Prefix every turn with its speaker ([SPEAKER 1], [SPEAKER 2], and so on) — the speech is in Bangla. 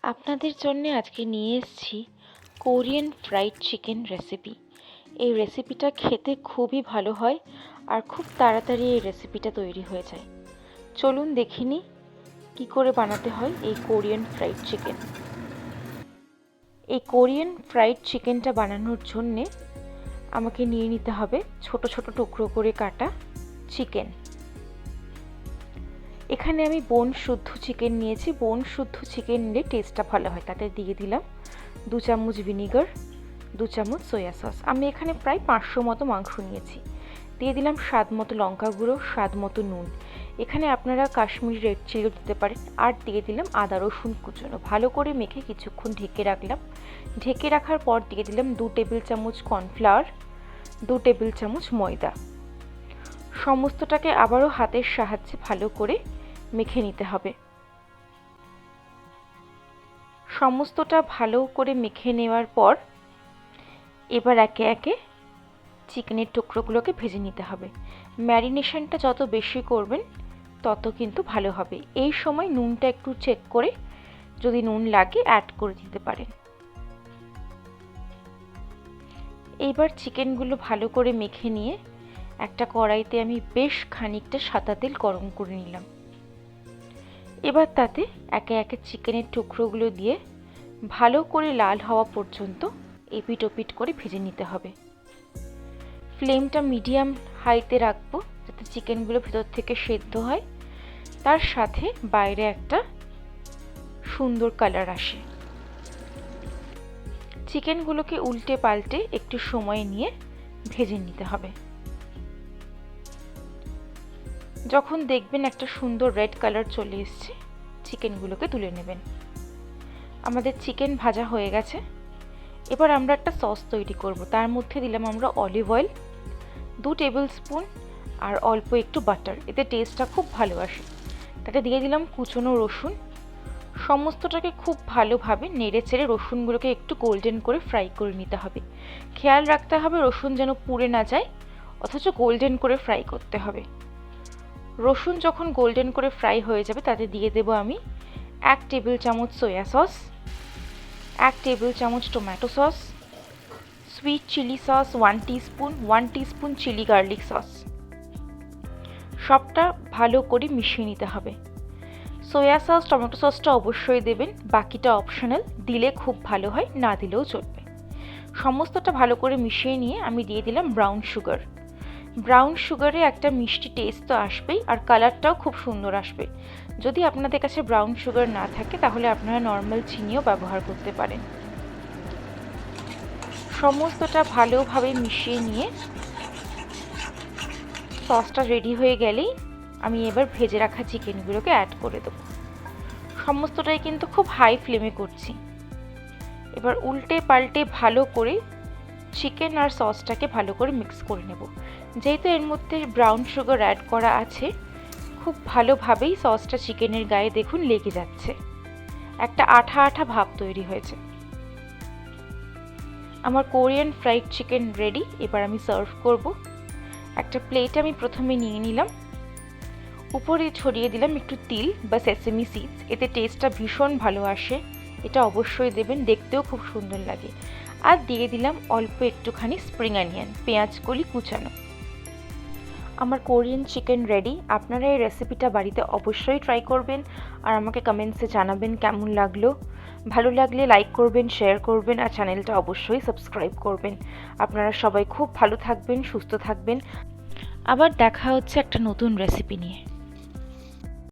[SPEAKER 1] আপনাদের জন্য আজকে নিয়ে এসেছি কোরিয়ান ফ্রাইড চিকেন রেসিপি। এই রেসিপিটা খেতে খুবই ভালো হয় আর খুব তাড়াতাড়ি এই রেসিপিটা তৈরি হয়ে যায়। চলুন দেখে নিই কী করে বানাতে হয় এই কোরিয়ান ফ্রাইড চিকেন। এই কোরিয়ান ফ্রাইড চিকেনটা বানানোর জন্যে আমাকে নিয়ে নিতে হবে ছোট ছোট টুকরো করে কাটা চিকেন। এখানে আমি বোন শুদ্ধ চিকেন নিয়েছি। বোন শুদ্ধ চিকেন নিলে টেস্টটা ভালো হয়। তাতে দিয়ে দিলাম 2 চামচ ভিনিগার, 2 চামচ সয়া সস। আমি এখানে প্রায় 500 মতো মাংস নিয়েছি। দিয়ে দিলাম স্বাদ মতো লঙ্কা গুঁড়ো, স্বাদ মতো নুন। এখানে আপনারা কাশ্মীরি রেড চিলিও দিতে পারেন। আর দিয়ে দিলাম আদা রসুন কুচনো। ভালো করে মেখে কিছুক্ষণ ঢেকে রাখলাম। ঢেকে রাখার পর দিয়ে দিলাম 2 টেবিল চামচ কর্নফ্লাওয়ার, 2 টেবিল চামচ ময়দা। সমস্তটাকে আবারও হাতের সাহায্যে ভালো করে মেখে নিতে হবে। সমস্তটা ভালো করে মেখে নেওয়ার পর এবার একে একে চিকেনের টুকরোগুলোকে ভেজে নিতে হবে। ম্যারিনেশনটা যত বেশি করবেন তত কিন্তু ভালো হবে। এই সময় নুনটা একটু চেক করে যদি নুন লাগে অ্যাড করে দিতে পারেন। এইবার চিকেনগুলো ভালো করে মেখে নিয়ে একটা কড়াইতে আমি বেশ খানিকটা সাদা তেল গরম করে নিলাম। এবার তাতে একে একে চিকেনের টুকরোগুলো দিয়ে ভালো করে লাল হওয়া পর্যন্ত এপিট ওপিট করে ভেজে নিতে হবে। ফ্লেমটা মিডিয়াম হাইতে রাখবো যাতে চিকেনগুলো ভেতর থেকে সেদ্ধ হয়, তার সাথে বাইরে একটা সুন্দর কালার আসে। চিকেনগুলোকে উল্টে পাল্টে একটু সময় নিয়ে ভেজে নিতে হবে। যখন দেখবেন একটা সুন্দর রেড কালার চলে এসছে, চিকেনগুলোকে তুলে নেবেন। আমাদের চিকেন ভাজা হয়ে গেছে। এবার আমরা একটা সস তৈরি করব। তার মধ্যে দিলাম আমরা অলিভ অয়েল, 2 টেবিল স্পুন আর অল্প একটু বাটার। এতে টেস্টটা খুব ভালো আসে। তাতে দিয়ে দিলাম কুচনো রসুন। সমস্তটাকে খুব ভালোভাবে নেড়ে চেড়ে রসুনগুলোকে একটু গোল্ডেন করে ফ্রাই করে নিতে হবে। খেয়াল রাখতে হবে রসুন যেন পুড়ে না যায়, অথচ গোল্ডেন করে ফ্রাই করতে হবে। রসুন যখন গোল্ডেন করে ফ্রাই হয়ে যাবে তাতে দিয়ে দেব আমি 1 টেবিল চামচ সয়া সস, 1 টেবিল চামচ tomato sauce, sweet chilli sauce 1 teaspoon, 1 teaspoon chilli garlic sauce. সবটা ভালো করে মিশিয়ে নিতে হবে। সয়া সস টমেটো সসটা অবশ্যই দেবেন, বাকিটা অপশনাল। দিলে খুব ভালো হয়, না দিলেও চলবে। সমস্তটা ভালো করে মিশিয়ে নিয়ে আমি দিয়ে দিলাম ব্রাউন সুগার। ব্রাউন সুগারে একটা মিষ্টি টেস্ট তো আসবেই আর কালারটাও খুব সুন্দর আসবে। যদি আপনাদের কাছে ব্রাউন সুগার না থাকে তাহলে আপনারা নর্মাল চিনিও ব্যবহার করতে পারেন। সমস্তটা ভালোভাবে মিশিয়ে নিয়ে সসটা রেডি হয়ে গেলেই আমি এবার ভেজে রাখা চিকেনগুলোকে অ্যাড করে দেব। সমস্তটাই কিন্তু খুব হাই ফ্লেমে করছি। এবার উল্টে পাল্টে ভালো করে চিকেন আর সসটাকে ভালো করে মিক্স করে নেব। যেহেতু এর মধ্যে ব্রাউন সুগার অ্যাড করা আছে, খুব ভালোভাবেই সসটা চিকেনের গায়ে দেখুন লেগে যাচ্ছে। একটা আঠা আঠা ভাব তৈরি হয়েছে। আমার কোরিয়ান ফ্রাইড চিকেন রেডি। এবার আমি সার্ভ করব। একটা প্লেট আমি প্রথমে নিয়ে নিলাম। উপরে ছড়িয়ে দিলাম একটু তিল বা সেসেমি সিডস। এতে টেস্টটা ভীষণ ভালো আসে। এটা অবশ্যই দেবেন, দেখতেও খুব সুন্দর লাগে। আর দিয়ে দিলাম অল্প একটুখানি স্প্রিং অনিয়ন, পেঁয়াজ কলি কুচানো। আমার কোরিয়ান চিকেন রেডি। আপনারা এই রেসিপিটা বাড়িতে অবশ্যই ট্রাই করবেন আর আমাকে কমেন্টসে জানাবেন কেমন লাগলো। ভালো লাগলে লাইক করবেন, শেয়ার করবেন আর চ্যানেলটা অবশ্যই সাবস্ক্রাইব করবেন। আপনারা সবাই খুব ভালো থাকবেন, সুস্থ থাকবেন। আবার দেখা হচ্ছে একটা নতুন রেসিপি নিয়ে।